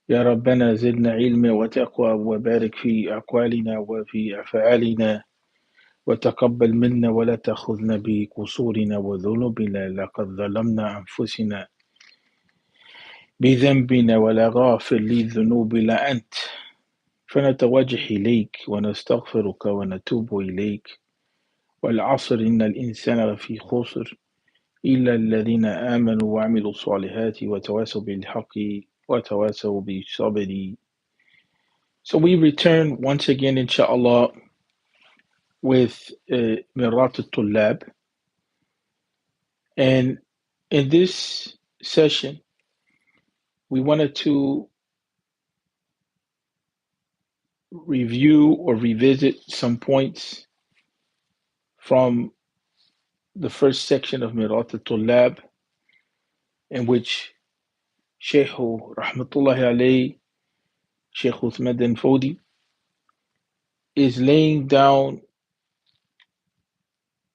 يا ربنا زدنا علما وتقوى وبارك في أقوالنا وفي أفعالنا وتقبل منا ولا تأخذنا بقصورنا وذنوبنا لقد ظلمنا أنفسنا بذنبنا ولا غافر للذنوب إلا أنت فنتوجه إليك ونستغفرك ونتوب إليك والعصر إن الإنسان لفي خسر إلا الذين آمنوا وعملوا الصالحات وتواصوا بالحق وتواصوا بالصبر. So we return once again, inshallah, with Mirat al-Tullab. And in this session, we wanted to review or revisit some points from the first section of Mirat al-Tullab, in which Shehu Rahmatullahi alayhi, Sheikh Uthman bin Fodi, is laying down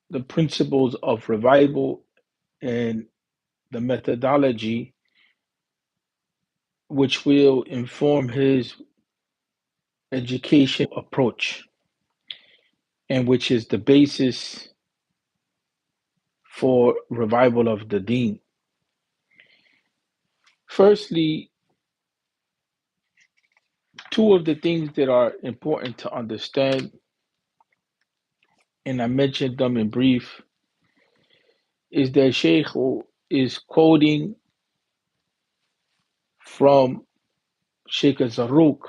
the principles of revival and the methodology which will inform his education approach, and which is the basis for revival of the deen. Firstly, two of the things that are important to understand, and I mentioned them in brief, is that Sheikh is quoting from Sheikh Zarruq,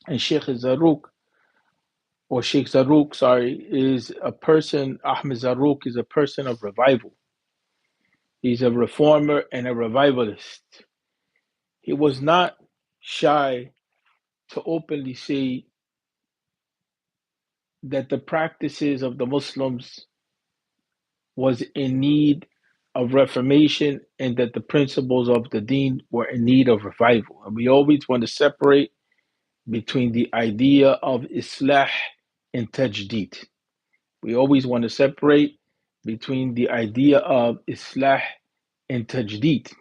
and Sheikh Zarruq, or Sheikh Zarruq, sorry, is a person, Ahmed Zarruq is a person of revival. He's a reformer and a revivalist. He was not shy to openly say that the practices of the Muslims was in need of reformation and that the principles of the deen were in need of revival. And we always want to separate between the idea of Islah and Tajdeed. We always want to separate between the idea of Islah and Tajdeed.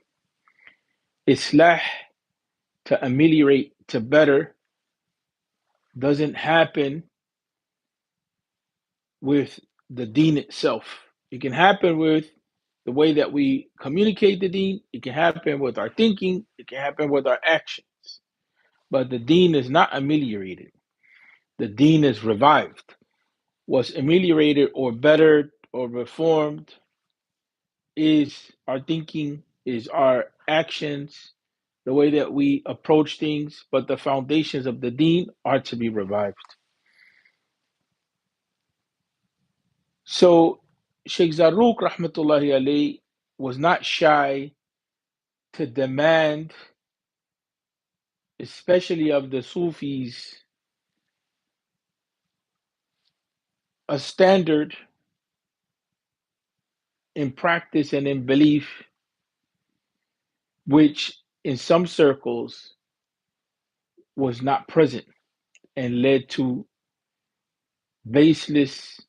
Islah, to ameliorate, to better, doesn't happen with the deen itself. It can happen with the way that we communicate the deen. It can happen with our thinking. It can happen with our actions. But the deen is not ameliorated. The deen is revived. What's ameliorated or bettered or reformed is our thinking, is our actions, the way that we approach things. But the foundations of the deen are to be revived. So Sheikh Zarruq rahmatullahi alayhi was not shy to demand, especially of the Sufis, a standard in practice and in belief, which in some circles was not present and led to baseless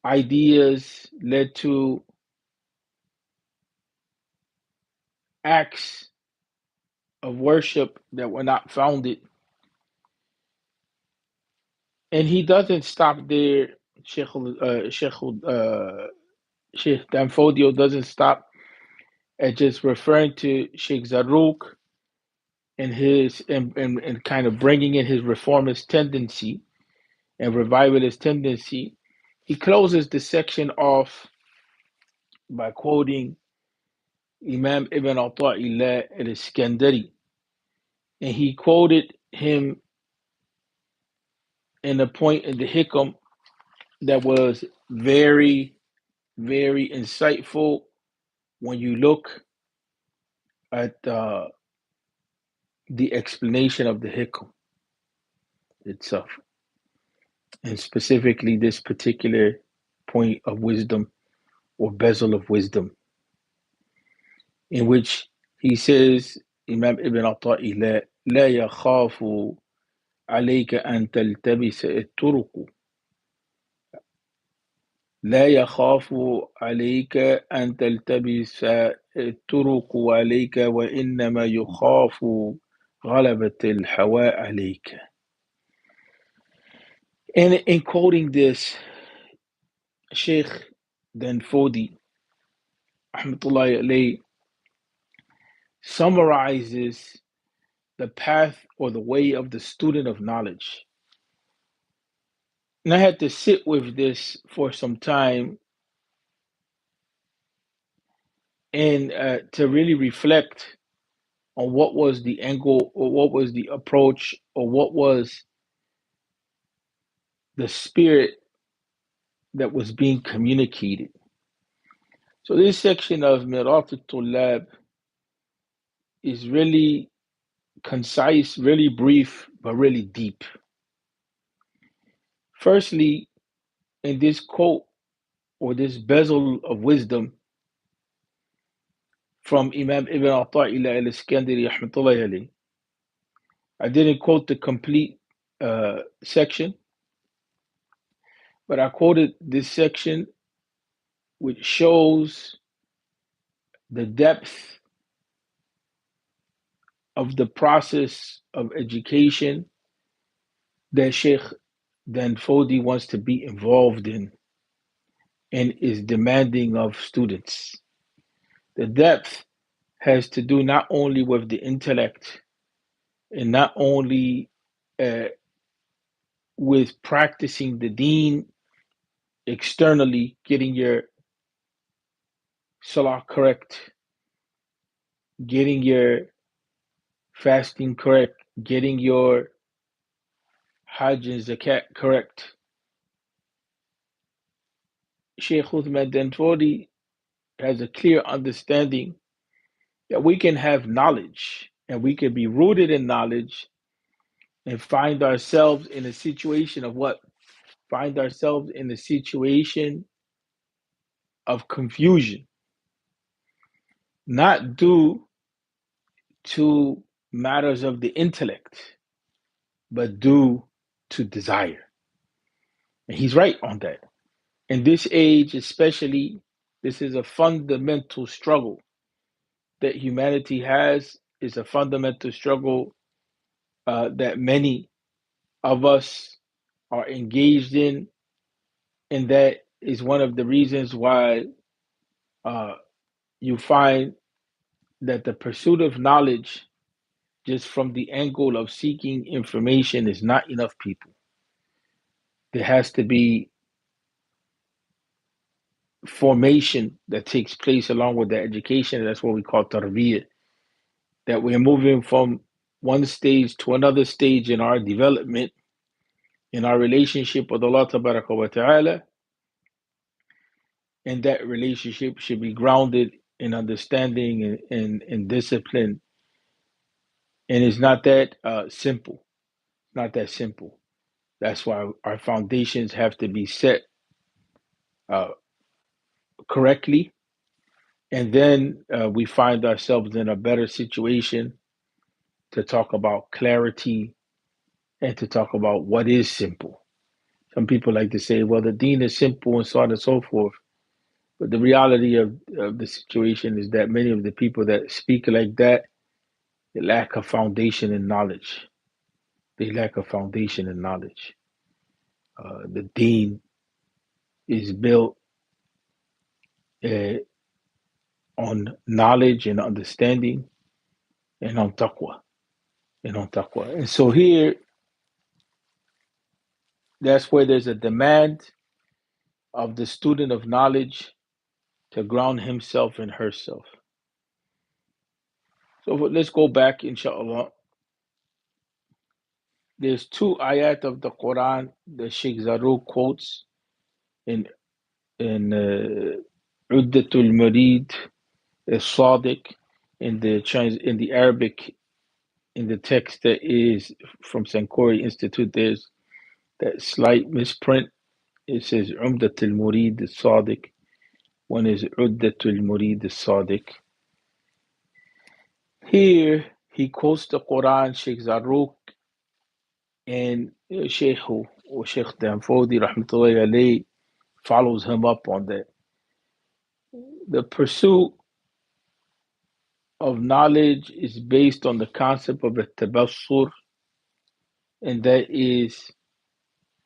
ideas, led to acts of worship that were not founded. And he doesn't stop there. Sheikh Fodio doesn't stop at just referring to Sheikh Zarruq and and kind of bringing in his reformist tendency and revivalist tendency. He closes the section off by quoting Imam Ibn Ata'illah al-Iskandari, and he quoted him in a point in the Hikam that was very, very insightful when you look at the explanation of the Hikam itself, and specifically this particular point of wisdom or bezel of wisdom, in which he says, Imam Ibn Ata'illah, لا يخاف عليك أن تلتبس الطرق لا يخاف عليك أن تلتبس الطرق عليك وإنما يخاف غلبة الهواء عليك. And in quoting this, Sheikh then Fodi, rahmatullahi alayhi, summarizes the path or the way of the student of knowledge. And I had to sit with this for some time and to really reflect on what was the angle or what was the approach or what was the spirit that was being communicated. So this section of Mirat al-Tullab is really concise, really brief, but really deep. Firstly, in this quote or this bezel of wisdom from Imam Ibn Ata'illah al-Iskandari rahmatullahi alayhi, I didn't quote the complete section, but I quoted this section which shows the depth of the process of education that Sheikh Dan Fodi wants to be involved in and is demanding of students. The depth has to do not only with the intellect and not only uh, with practicing the deen externally, getting your salah correct, getting your fasting correct, getting your hajj and zakat correct. Sheikh Uthman Danfodi has a clear understanding that we can have knowledge and we can be rooted in knowledge and find ourselves in a situation of what? Find ourselves in a situation of confusion, not due to matters of the intellect, but due to desire. And he's right on that. In this age, especially, this is a fundamental struggle that humanity has, is a fundamental struggle that many of us are engaged in, and that is one of the reasons why uh, you find that the pursuit of knowledge, just from the angle of seeking information, is not enough people. There has to be formation that takes place along with the education. That's what we call tarbiyah. That we're moving from one stage to another stage in our development, in our relationship with Allah wa ta'ala, and that relationship should be grounded in understanding and discipline. And it's not that simple. Not that simple. That's why our foundations have to be set uh, correctly. And then we find ourselves in a better situation to talk about clarity and to talk about what is simple. Some people like to say, well, the deen is simple and so on and so forth. But the reality of the situation is that many of the people that speak like that, they lack a foundation in knowledge. They lack a foundation in knowledge. The deen is built uh, on knowledge and understanding and on taqwa. And on taqwa. And so here, that's where there's a demand of the student of knowledge to ground himself and herself. So let's go back, inshallah. There's two ayat of the Quran that Sheikh Zarruq quotes in Uddatul Marid Sadiq in the Arabic, in the text that is from Sankori Institute. There's that slight misprint. It says Umdatul Murid Sadiq. One is Uddatul Murid Sadiq. Here he quotes the Quran, Sheikh Zarruq and Shehu or Sheikh Danfodi rahmatullahi alayhi follows him up on that. The pursuit of knowledge is based on the concept of a tabassur, and that is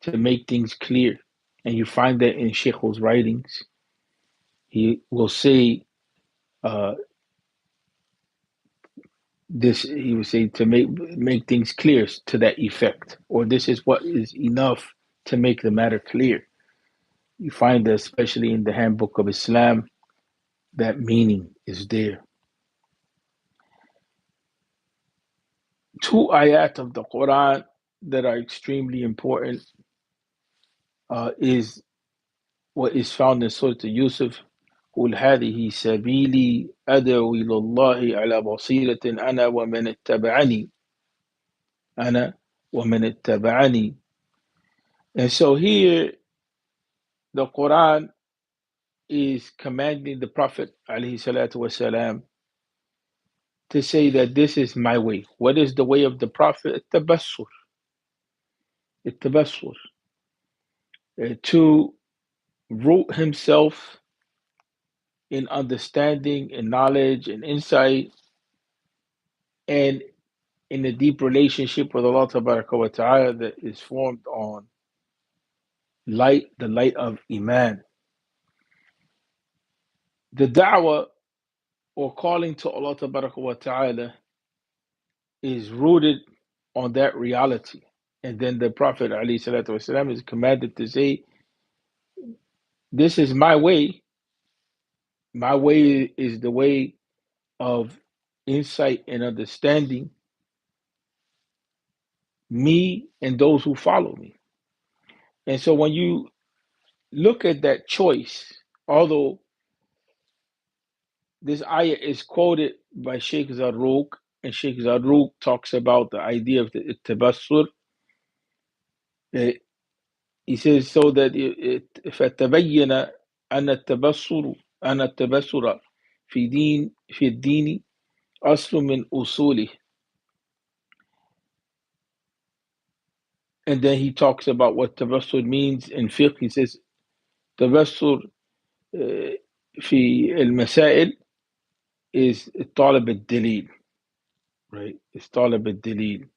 to make things clear. And you find that in Sheikh's writings. He will say uh, this. He will say to make things clear to that effect, or this is what is enough to make the matter clear. You find that especially in the Handbook of Islam, that meaning is there. Two ayat of the Quran that are extremely important is what is found in Surah Yusuf. قل هذه سبيلي أدعو إلى الله على بصيرة أنا ومن اتبعني. And so here the Quran is commanding the Prophet عليه الصلاة والسلام to say that this is my way. What is the way of the Prophet? التبصر. To root himself in understanding and knowledge and insight and in a deep relationship with Allah Ta'ala that is formed on light, the light of Iman. The da'wah or calling to Allah Ta'ala is rooted on that reality. And then the Prophet ﷺ is commanded to say, this is my way. My way is the way of insight and understanding, me and those who follow me. And so when you look at that choice, although this ayah is quoted by Sheikh Zarruq, and Sheikh Zarruq talks about the idea of the tabassur. He says so that فَتَبَيَّنَ أَنَّ التَّبَصُّرَ في الدين أصل من أصوله. And then he talks about what tabassur means in fiqh. He says tabassur في المسائل is طالب الدليل, right? It's طالب الدليل.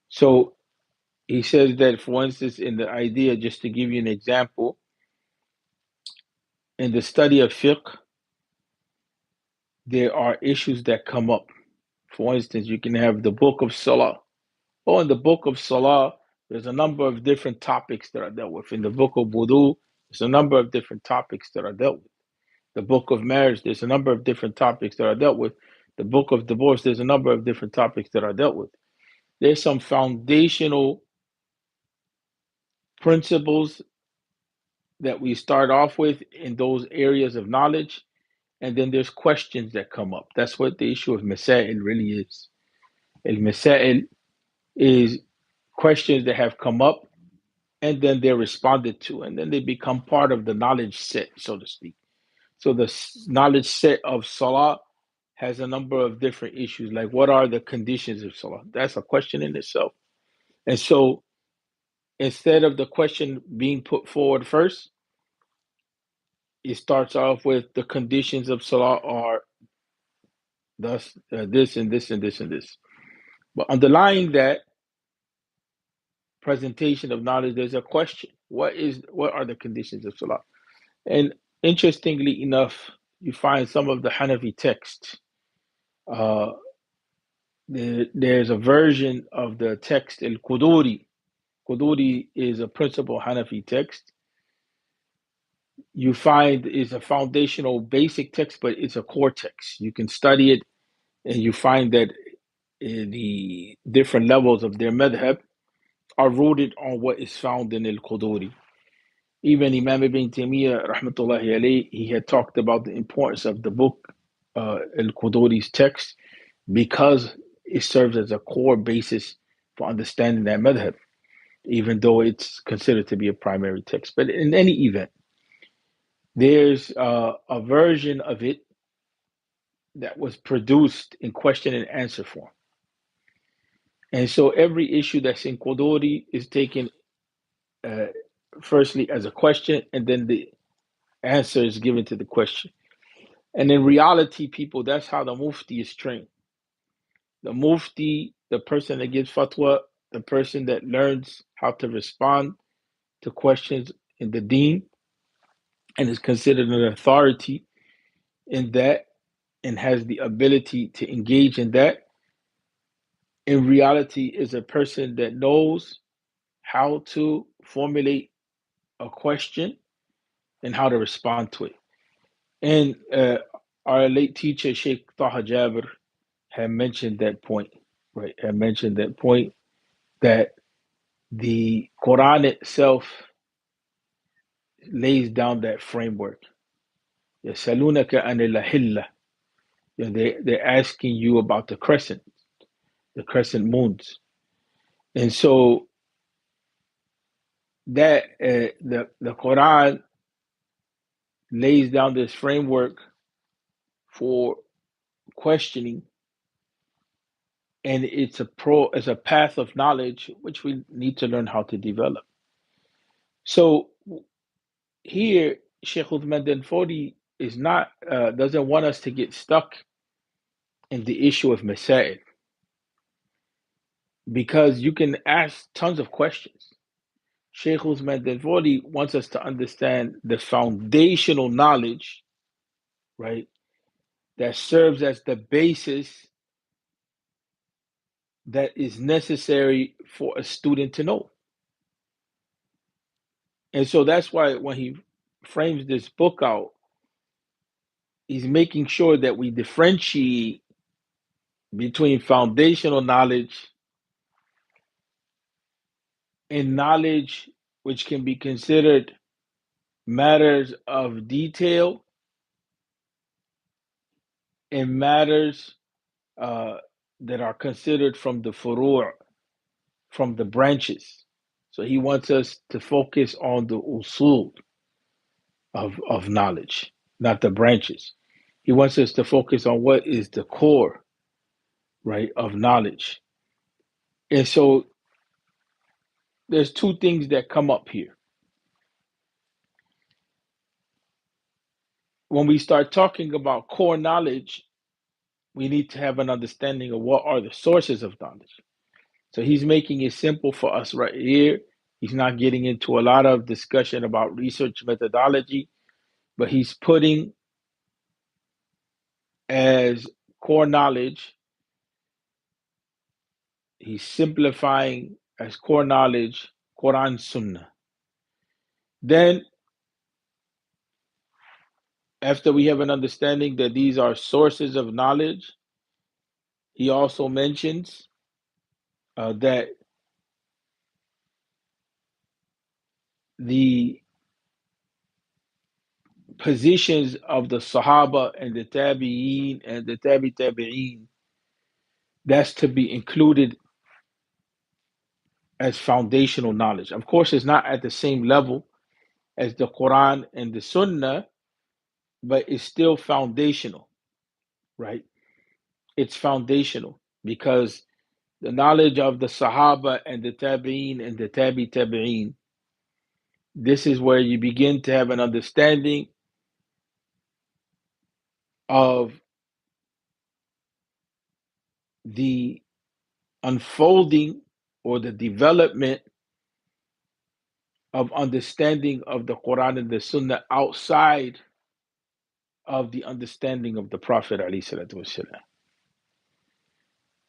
So he says that, for instance, in the idea, just to give you an example, in the study of fiqh, there are issues that come up. For instance, you can have the book of Salah. In the book of Salah, there's a number of different topics that are dealt with. In the book of Wudu, there's a number of different topics that are dealt with. The book of marriage, there's a number of different topics that are dealt with. The book of divorce, there's a number of different topics that are dealt with. There's some foundational principles that we start off with in those areas of knowledge, and then there's questions that come up. That's what the issue of Masail really is. El Masail is questions that have come up, and then they're responded to, and then they become part of the knowledge set, so to speak. So the knowledge set of Salah has a number of different issues, like what are the conditions of Salah? That's a question in itself. And so instead of the question being put forward first, it starts off with the conditions of Salah are thus this and this and this and this. But underlying that presentation of knowledge, there's a question. What are the conditions of Salah? And interestingly enough, you find some of the Hanafi texts. There's a version of the text al-Quduri. Quduri is a principal Hanafi text. You find is a foundational basic text, but it's a core text. You can study it, and you find that the different levels of their madhab are rooted on what is found in al-Quduri. Even Imam Ibn Taymiyyah, rahmatullahi alayhi, he had talked about the importance of the book, al-Quduri's text, because it serves as a core basis for understanding that madhab, even though it's considered to be a primary text. But in any event, there's a version of it that was produced in question and answer form. And so every issue that's in Quduri is taken firstly as a question, and then the answer is given to the question. And in reality, people, that's how the mufti is trained. The mufti, the person that gives fatwa, the person that learns how to respond to questions in the deen and is considered an authority in that and has the ability to engage in that, in reality, is a person that knows how to formulate a question and how to respond to it. And our late teacher, Sheikh Taha Jabir, had mentioned that point, right? Had mentioned that point that the Quran itself lays down that framework. يَسَأَلُونَكَ عَنِ الْأَهِلَّةِ. They're asking you about the crescent moons. And so that the Quran lays down this framework for questioning, and it's a path of knowledge which we need to learn how to develop. So here, Sheikh Uthman bin Fodi is not doesn't want us to get stuck in the issue of masail, because you can ask tons of questions. Sheikh Uthman bin Fodi wants us to understand the foundational knowledge, right, that serves as the basis that is necessary for a student to know. And so that's why when he frames this book out, he's making sure that we differentiate between foundational knowledge and knowledge which can be considered matters of detail and matters uh, that are considered from the furu', from the branches. So he wants us to focus on the usul of knowledge, not the branches. He wants us to focus on what is the core, right, of knowledge. And so there's two things that come up here. When we start talking about core knowledge, we need to have an understanding of what are the sources of knowledge. So he's making it simple for us right here. He's not getting into a lot of discussion about research methodology, but he's putting as core knowledge, he's simplifying as core knowledge, Quran Sunnah. Then, after we have an understanding that these are sources of knowledge, he also mentions that the positions of the Sahaba and the Tabi'een and the Tabi'een, that's to be included as foundational knowledge. Of course, it's not at the same level as the Quran and the Sunnah, but it's still foundational, right? It's foundational because the knowledge of the Sahaba and the Tabi'een and the Tabi'een, this is where you begin to have an understanding of the unfolding or the development of understanding of the Quran and the Sunnah outside of the understanding of the Prophet ﷺ.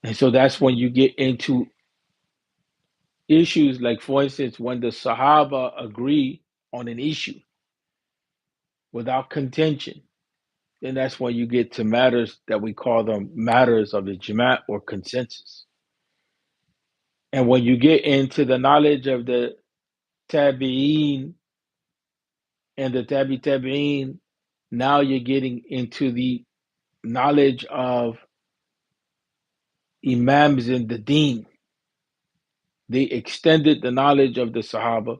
And so that's when you get into issues like, for instance, when the Sahaba agree on an issue without contention, then that's when you get to matters that we call them matters of ijma' or consensus. And when you get into the knowledge of the tabi'een and the tabi'een, now you're getting into the knowledge of imams in the deen. They extended the knowledge of the Sahaba.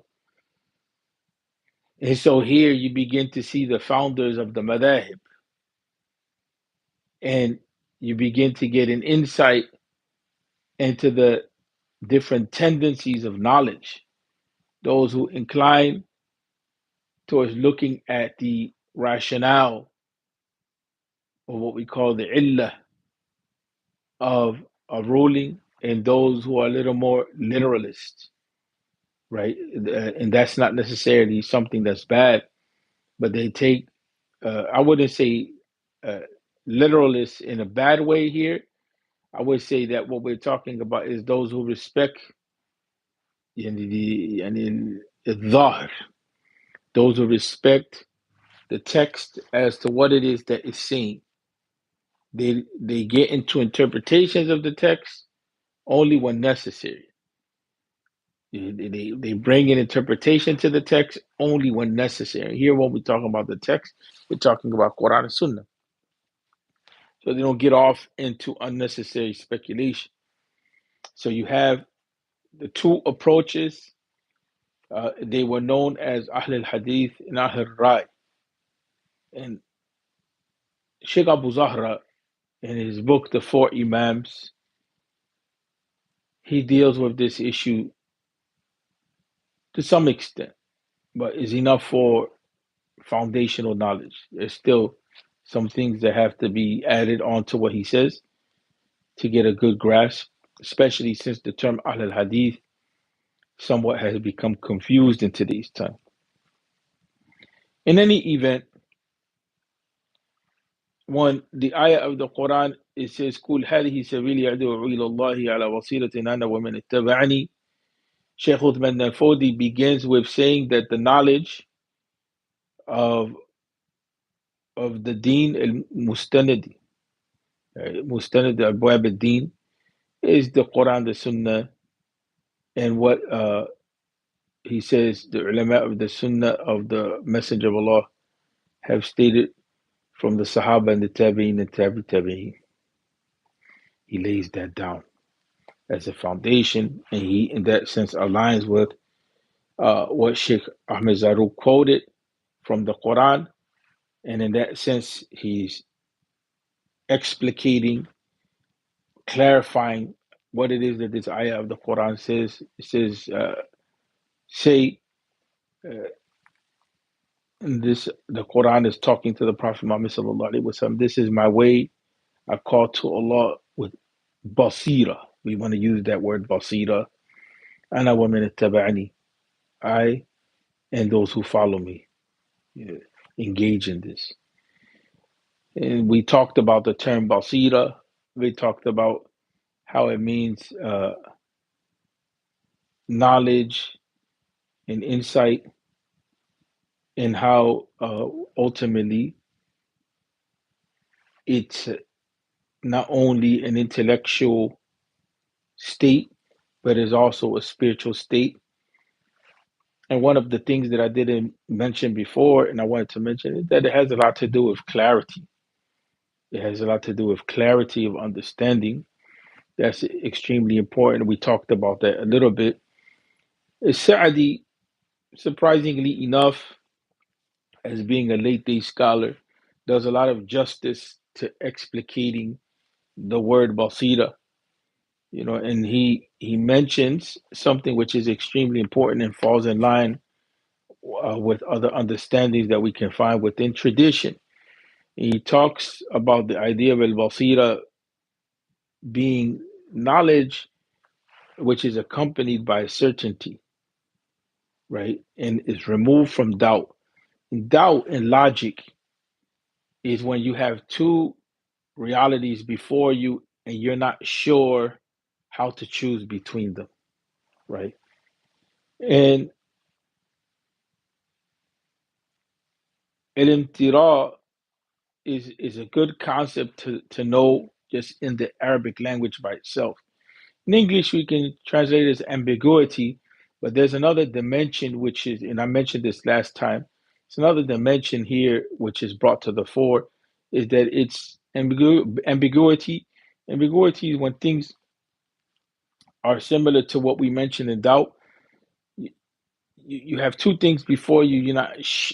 And so here you begin to see the founders of the madahib. And you begin to get an insight into the different tendencies of knowledge those who incline towards looking at the rationale, or what we call the illah of a ruling, and those who are a little more literalist, right? And that's not necessarily something that's bad, but they take, I wouldn't say uh, literalist in a bad way here. I would say that what we're talking about is those who respect the those who respect the text as to what it is that is saying. They get into interpretations of the text only when necessary. They bring an interpretation to the text only when necessary. Here, when we're talking about the text, we're talking about Quran and Sunnah. So they don't get off into unnecessary speculation. So you have the two approaches. They were known as Ahl al Hadith and Ahl al Rai. And Sheikh Abu Zahra, in his book, The Four Imams, he deals with this issue to some extent, but is enough for foundational knowledge. There's still some things that have to be added on to what he says to get a good grasp, especially since the term Ahl al Hadith somewhat has become confused in today's time. In any event, one, the ayah of the Quran, it says, "Kul hadihi sabili adu ila Allahi ala wasiratin ana wa man ittaba'ani." Sheikh Uthman Nafodi begins with saying that the knowledge of the Deen al-Mustanid, Mustanid al-Abwab al-Deen, is the Quran, the Sunnah, and what he says the ulama of the Sunnah of the Messenger of Allah have stated from the Sahaba and the Tabi'in and Tabi'in. He lays that down as a foundation, and he, in that sense, aligns with what Sheikh Ahmed Zarruq quoted from the Quran, and in that sense, he's explicating, clarifying what it is that this ayah of the Quran says. It says, say, uh, this the Quran is talking to the Prophet Muhammad sallallahu alaihi wasallam. This is my way. I call to Allah with basira. We want to use that word basira. Ana wa man ittaba'ani. I and those who follow me, yeah, engage in this. And we talked about the term basira. We talked about how it means knowledge and insight, and how ultimately it's not only an intellectual state, but is also a spiritual state. And one of the things that I didn't mention before, and I wanted to mention, is that it has a lot to do with clarity. It has a lot to do with clarity of understanding. That's extremely important. We talked about that a little bit. Sa'adi, surprisingly enough, as being a late day scholar, does a lot of justice to explicating the word basira. And he mentions something which is extremely important and falls in line with other understandings that we can find within tradition. He talks about the idea of al basira being knowledge which is accompanied by certainty, right? And is removed from doubt. Doubt and logic is when you have two realities before you and you're not sure how to choose between them, right? And al is a good concept to know just in the Arabic language by itself. In English, we can translate it as ambiguity, but there's another dimension which is, and I mentioned this last time, it's another dimension here which is brought to the fore, is that it's ambiguity. Ambiguity is when things are similar to what we mentioned in doubt. You have two things before you.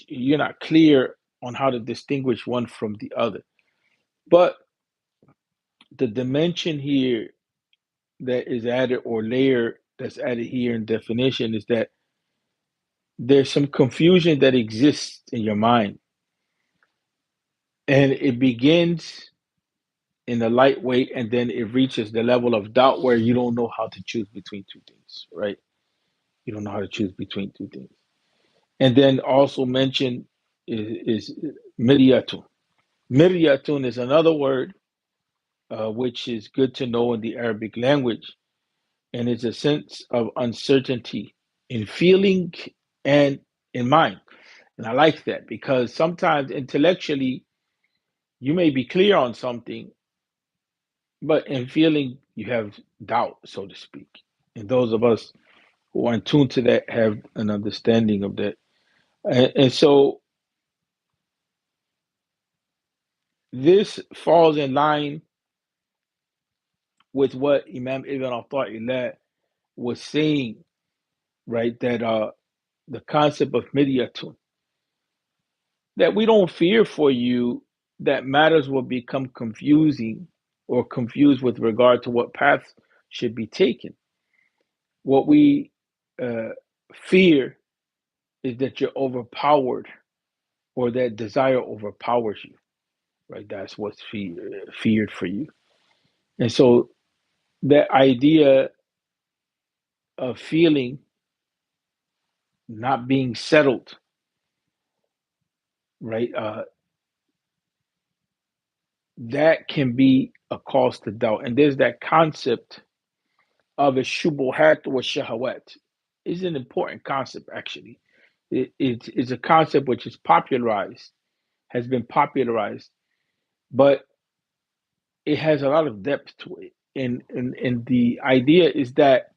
You're not clear on how to distinguish one from the other. But the dimension here that is added, or layer that's added here in definition, is that there's some confusion that exists in your mind, and it begins in a lightweight, and then it reaches the level of doubt where you don't know how to choose between two things, right? You don't know how to choose between two things. And then also mentioned is miryatun. Miryatun is another word which is good to know in the Arabic language, and it's a sense of uncertainty in feeling and in mind. And I like that because sometimes intellectually you may be clear on something, but in feeling you have doubt, so to speak. And those of us who are in tune to that have an understanding of that. And so this falls in line with what Imam Ibn Atta'illah was saying, right? That the concept of midyatun, that we don't fear for you that matters will become confusing or confused with regard to what path should be taken. What we uh, fear is that you're overpowered or that desire overpowers you, right? That's what's feared for you. And so that idea of feeling not being settled, right? That can be a cause to doubt. And there's that concept of a shubuhat or shahawat. Is an important concept, actually. It's a concept which is popularized, has been popularized, but it has a lot of depth to it. And the idea is that,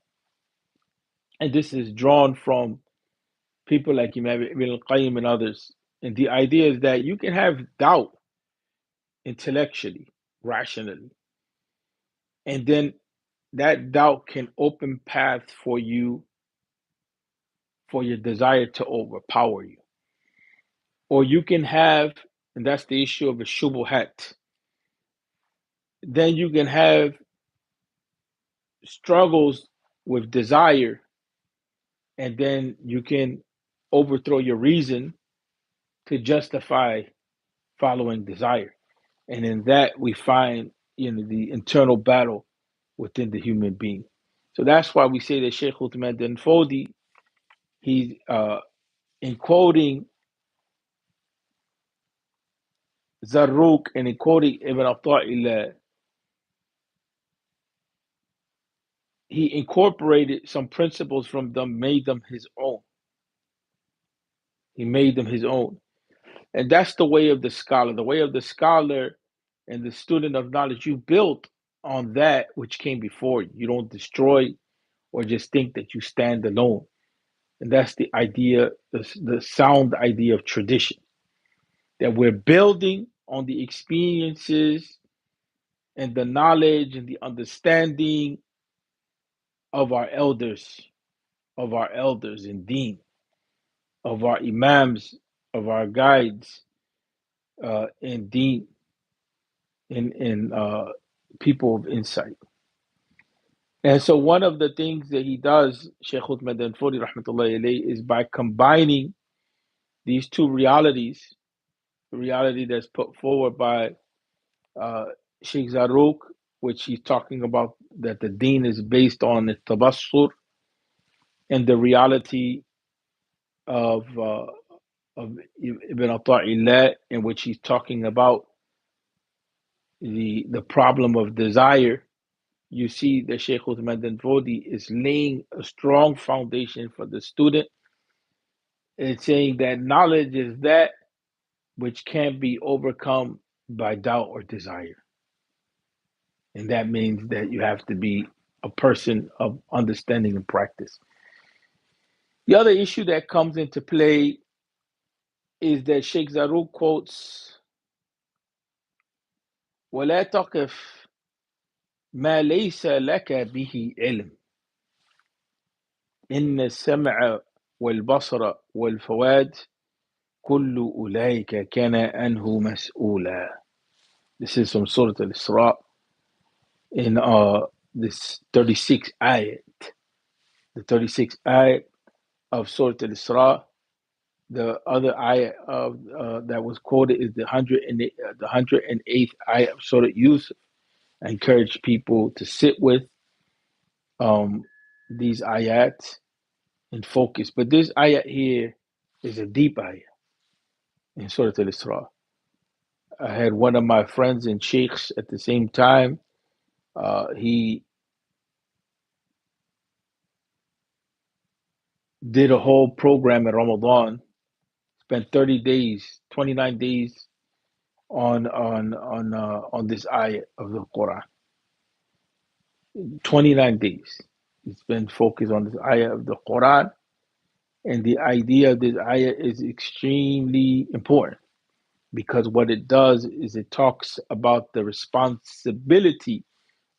and this is drawn from people like Imam Ibn al-Qayyim and others, and the idea is that you can have doubt intellectually, rationally, and then that doubt can open paths for you for your desire to overpower you. Or you can have, and that's the issue of a shubuhat, then you can have struggles with desire, and then you can overthrow your reason to justify following desire. And in that we find the internal battle within the human being. So that's why we say that Sheikh Uthman bin Fodi, he's in quoting Zarruq and in quoting Ibn Atta'illah, he incorporated some principles from them, made them his own. He made them his own. And that's the way of the scholar. The way of the scholar and the student of knowledge, you build on that which came before you. You don't destroy or just think that you stand alone. And that's the idea, the sound idea of tradition, that we're building on the experiences and the knowledge and the understanding of our elders, in deen, of our imams, of our guides in deen, in people of insight. And so one of the things that he does, Sheikh Uthman bin Fodi rahmatullahi alayhi, is by combining these two realities, the reality that's put forward by uh, Sheikh Zarruq, which he's talking about that the deen is based on the tabassur, and the reality of Ibn Atta'illah, in which he's talking about the problem of desire. You see that Sheikh Uthman bin Fodi is laying a strong foundation for the student and saying that knowledge is that which can't be overcome by doubt or desire. And that means that you have to be a person of understanding and practice. The other issue that comes into play is that Sheikh Zarruq quotes, وَلَا تَقِفْ مَا لَيْسَ لَكَ بِهِ عِلْمٍ إِنَّ السَّمْعَ وَالْبَصَرَ وَالْفُؤَادَ كُلُّ أُولَئِكَ كَانَ عَنْهُ مَسْئُولًا. This is from Surah Al-Isra in this 36th ayat. The 36th ayat of Surah Al-Isra, The other ayah of that was quoted is the 108th ayah of Surah Yusuf. I encourage people to sit with um, these ayats and focus. But this ayat here is a deep ayah in Surah Al-Isra. I had one of my friends and sheikhs at the same time. He did a whole program in Ramadan, spent 30 days, 29 days on this ayah of the Quran. 29 days. He's been focused on this ayah of the Quran, and the idea of this ayah is extremely important because what it does is it talks about the responsibility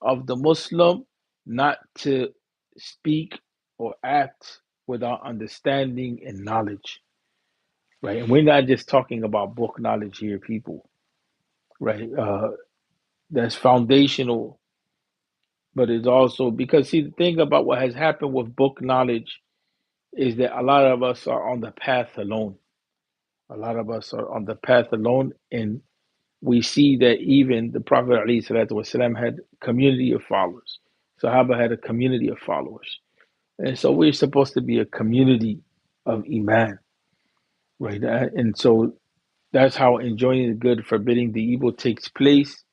of the Muslim not to speak or act without understanding and knowledge, right? And we're not just talking about book knowledge here, people, right? That's foundational, but it's also because, see, the thing about what has happened with book knowledge is that a lot of us are on the path alone. A lot of us are on the path alone, and we see that even the Prophet ﷺ had a community of followers. Sahaba had a community of followers. And so we're supposed to be a community of Iman, right? And so that's how enjoying the good, forbidding the evil takes place.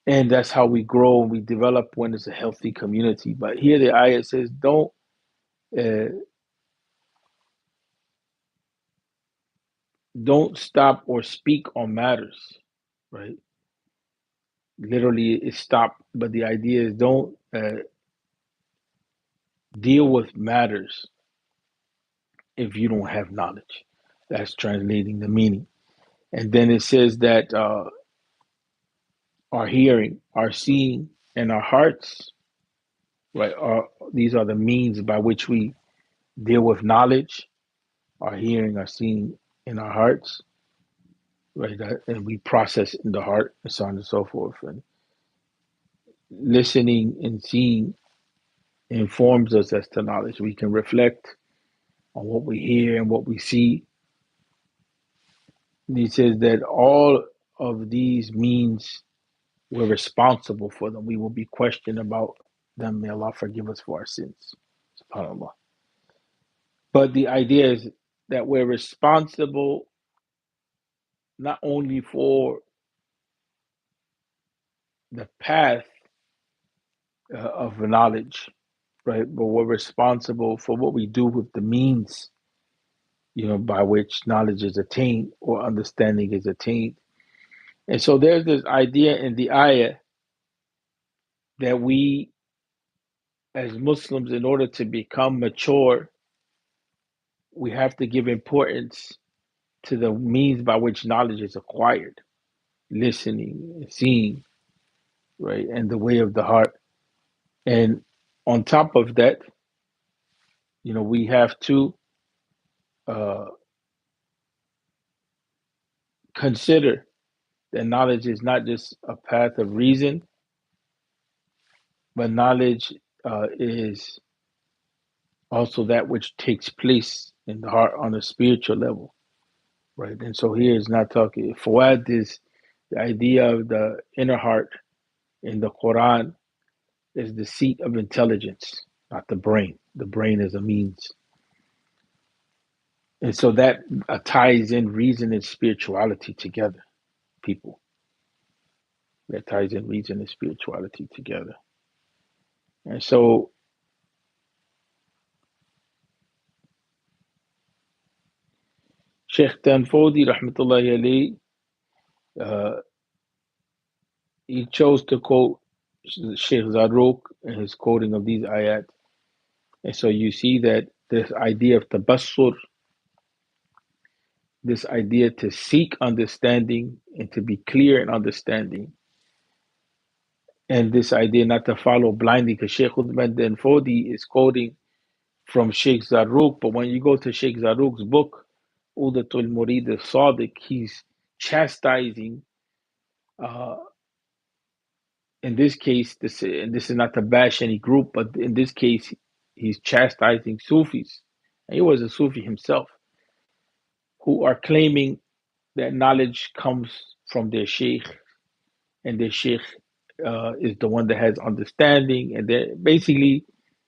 And that's how we grow and we develop when it's a healthy community. But here the ayah says, uh, don't stop or speak on matters, right? Literally, it's stop. But the idea is don't deal with matters if you don't have knowledge. That's translating the meaning. And then it says that our hearing, our seeing, and our hearts, right? These are the means by which we deal with knowledge, our hearing, our seeing, and our hearts, right? And we process in the heart, and so on and so forth. And listening and seeing informs us as to knowledge. We can reflect on what we hear and what we see. And he says that all of these means we're responsible for them. We will be questioned about them. May Allah forgive us for our sins. SubhanAllah. But the idea is that we're responsible not only for the path of knowledge, right? But we're responsible for what we do with the means, by which knowledge is attained or understanding is attained. And so there's this idea in the ayah that we, as Muslims, in order to become mature, we have to give importance to the means by which knowledge is acquired, listening, seeing, right, and the way of the heart. And on top of that, we have to uh, consider that knowledge is not just a path of reason, but knowledge is also that which takes place in the heart on a spiritual level, right? And so here is not talking. Fuad is the idea of the inner heart in the Quran is the seat of intelligence, not the brain. The brain is a means. And so that ties in reason and spirituality together, people. That ties in reason and spirituality together. And so Sheikh Tanfodi, rahmatullahi alayhi, uh, he chose to quote Sheikh Zarruq in his quoting of these ayat. And so you see that this idea of tabassur, this idea to seek understanding and to be clear in understanding, and this idea not to follow blindly, because Sheikh Uthman bin Fodi is quoting from Sheikh Zarruq, but when you go to Sheikh Zarruq's book, Udatul Murid al-Sadiq, he's chastising, uh, in this case, and this is not to bash any group, but in this case, he's chastising Sufis. And he was a Sufi himself. who are claiming that knowledge comes from their sheikh, and their sheikh is the one that has understanding, and they basically,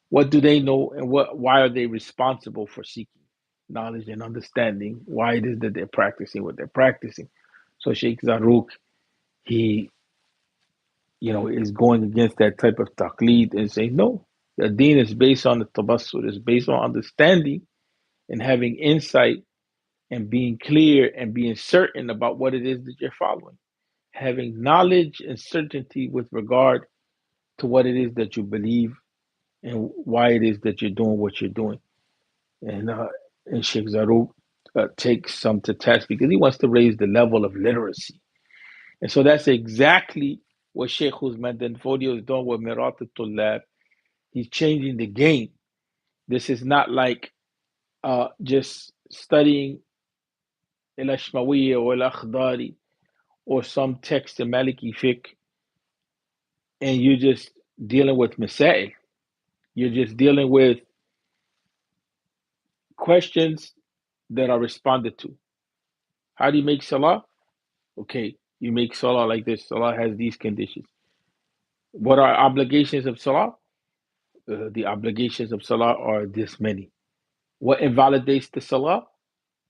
what do they know, and why are they responsible for seeking knowledge and understanding? Why it is that they're practicing what they're practicing? So Sheikh Zaruk, he is going against that type of taqlid and saying no. The deen is based on the tabassur, it's based on understanding and having insight and being clear and being certain about what it is that you're following, having knowledge and certainty with regard to what it is that you believe and why it is that you're doing what you're doing. And Sheikh Zaruk takes some to task because he wants to raise the level of literacy. And so that's exactly what Sheikh Husman Fodio is doing with Miratul Lab. He's changing the game. This is not like just studying El Ashmawiya or El Akhdari or some text in Maliki fiqh, and you're just dealing with Masail. You're just dealing with questions that are responded to. How do you make salah? Okay, you make salah like this. Salah has these conditions. What are obligations of salah? The obligations of salah are this many. What invalidates the salah?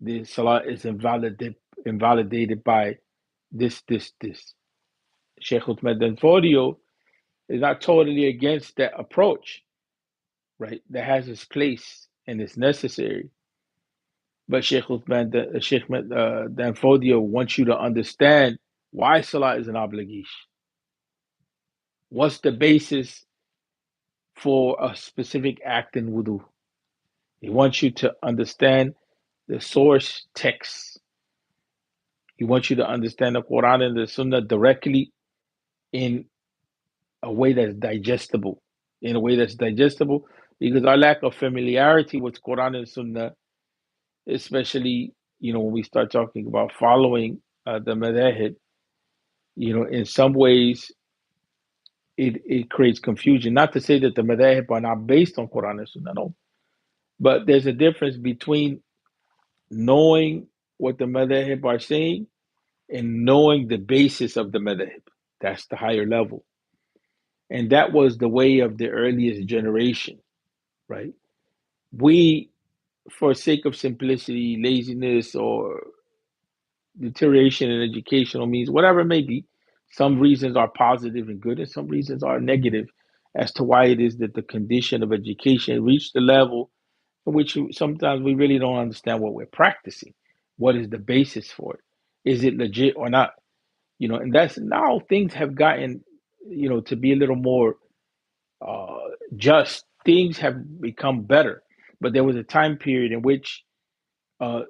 The salah is invalidated by this. Sheikh Uthman Fodio is not totally against that approach, right? That has its place and is necessary. But Sheikh Danfodio wants you to understand why Salah is an obligation. What's the basis for a specific act in wudu? He wants you to understand the source text. He wants you to understand the Quran and the Sunnah directly in a way that's digestible. In a way that's digestible, because our lack of familiarity with Quran and Sunnah, especially when we start talking about following the madahib, in some ways it creates confusion. Not to say that the madahib are not based on Quran and Sunnah, no, but there's a difference between knowing what the madahib are saying and knowing the basis of the madhab. That's the higher level. And that was the way of the earliest generation, right? We, for sake of simplicity, laziness, or deterioration in educational means, whatever it may be, some reasons are positive and good, and some reasons are negative as to why it is that the condition of education reached the level in which sometimes we really don't understand what we're practicing. What is the basis for it? Is it legit or not? And that's now things have gotten, to be a little more uh, just. Things have become better, but there was a time period in which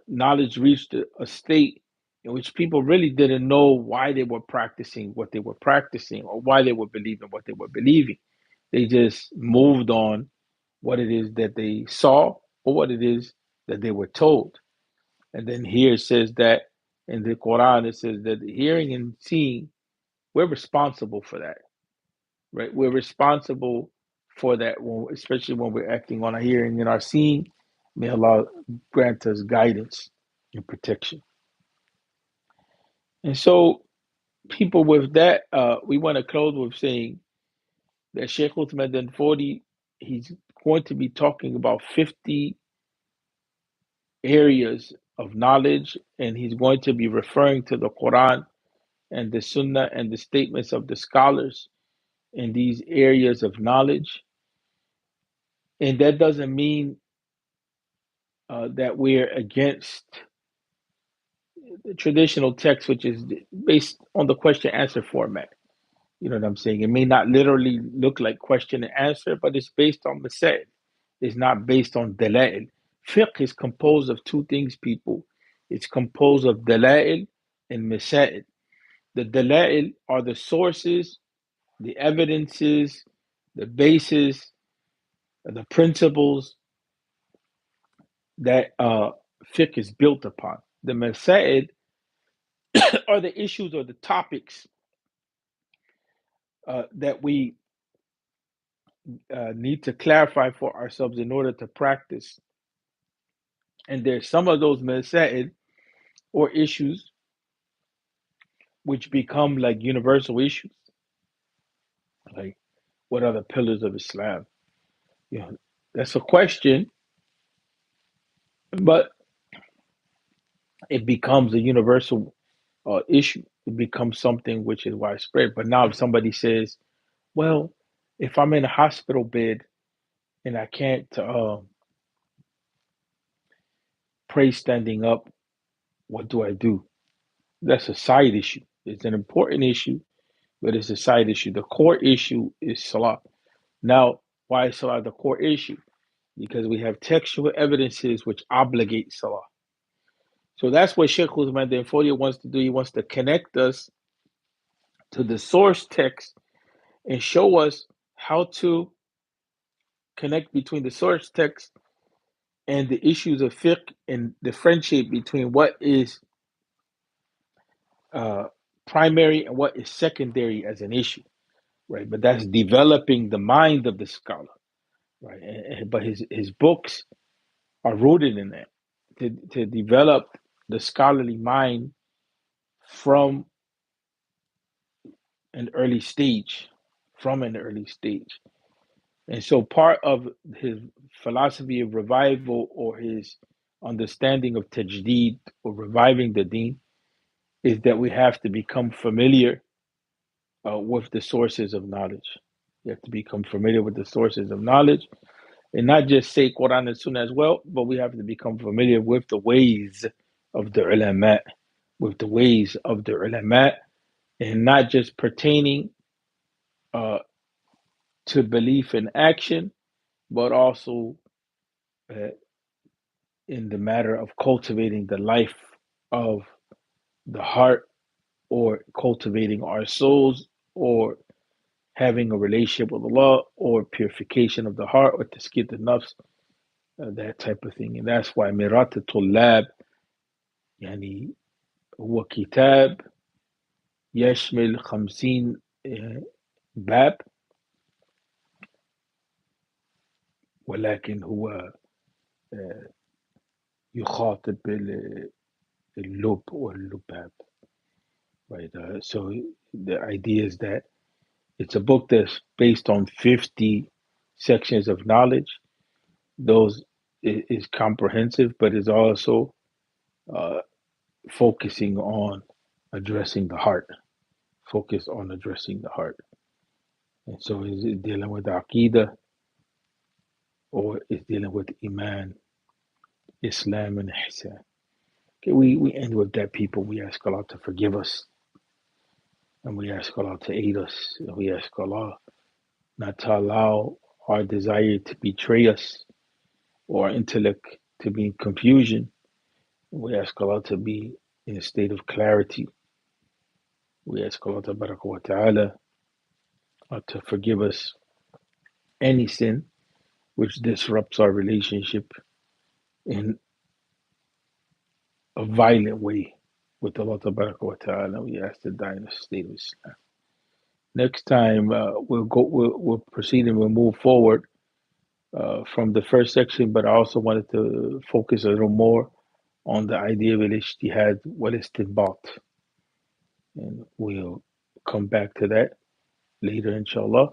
knowledge reached a state in which people really didn't know why they were practicing what they were practicing or why they were believing what they were believing. They just moved on what it is that they saw or what it is that they were told. And then here it says that in the Quran, it says that hearing and seeing, we're responsible for that, right? We're responsible for that, especially when we're acting on our hearing and our seeing. May Allah grant us guidance and protection. And so, people, with that, we want to close with saying that Sheikh Uthman 40, he's going to be talking about 50 areas of knowledge, and he's going to be referring to the Quran and the Sunnah and the statements of the scholars in these areas of knowledge. And that doesn't mean that we're against the traditional text, which is based on the question answer format. You know what I'm saying? It may not literally look like question and answer, but it's based on masail. It's not based on dalail. Fiqh is composed of two things, people. It's composed of dalail and masail. The dalail are the sources, the evidences, the basis, the principles that fiqh is built upon. The masail are the issues or the topics that we need to clarify for ourselves in order to practice. And there's some of those masail or issues which become like universal issues, like what are the pillars of Islam? You know, that's a question, but it becomes a universal issue. It becomes something which is widespread. But now, if somebody says, "Well, if I'm in a hospital bed and I can't pray standing up, what do I do?" That's a side issue. It's an important issue, but it's a side issue. The core issue is salah. Now, why is salah the core issue? Because we have textual evidences which obligate salah. So that's what Sheikh Fodio wants to do. He wants to connect us to the source text and show us how to connect between the source text and the issues of fiqh and differentiate between what is uh, primary and what is secondary as an issue, right? But that's developing the mind of the scholar, right? But his books are rooted in that to develop the scholarly mind from an early stage, from an early stage. And so part of his philosophy of revival or his understanding of tajdeed or reviving the deen is that we have to become familiar with the sources of knowledge. You have to become familiar with the sources of knowledge and not just say Quran and Sunnah as well, but we have to become familiar with the ways of the ulama, with the ways of the ulama, and not just pertaining uh, to belief and action, but also uh, in the matter of cultivating the life of the heart or cultivating our souls or having a relationship with Allah or purification of the heart or taskit the nafs, that type of thing. And that's why Miratatul Lab, يعني هو كتاب يشمل 50 باب ولكن هو يخاطب اللب واللباب. Right. So the idea is that it's a book that's based on 50 sections of knowledge. Those is comprehensive, but is also uh, focusing on addressing the heart. Focus on addressing the heart. And so is it dealing with Aqidah or is dealing with Iman, Islam, and Ihsan? Okay, we end with that, people. We ask Allah to forgive us and we ask Allah to aid us. And we ask Allah not to allow our desire to betray us or our intellect to be in confusion. We ask Allah to be in a state of clarity. We ask Allah wa ta'ala to forgive us any sin which disrupts our relationship in a violent way with Allah wa ta'ala. We ask to die in a state of Islam. Next time we'll proceed and we'll move forward from the first section, but I also wanted to focus a little more on the idea of al-ijtihad wal-istinbat. And we'll come back to that later, inshallah.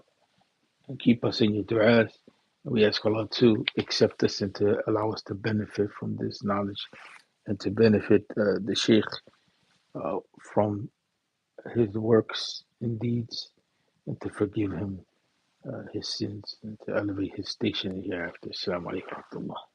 And keep us in your du'as. We ask Allah to accept us and to allow us to benefit from this knowledge and to benefit the Shaykh from his works and deeds and to forgive him his sins and to elevate his station hereafter. Assalamu alaikum wa rahmatullah.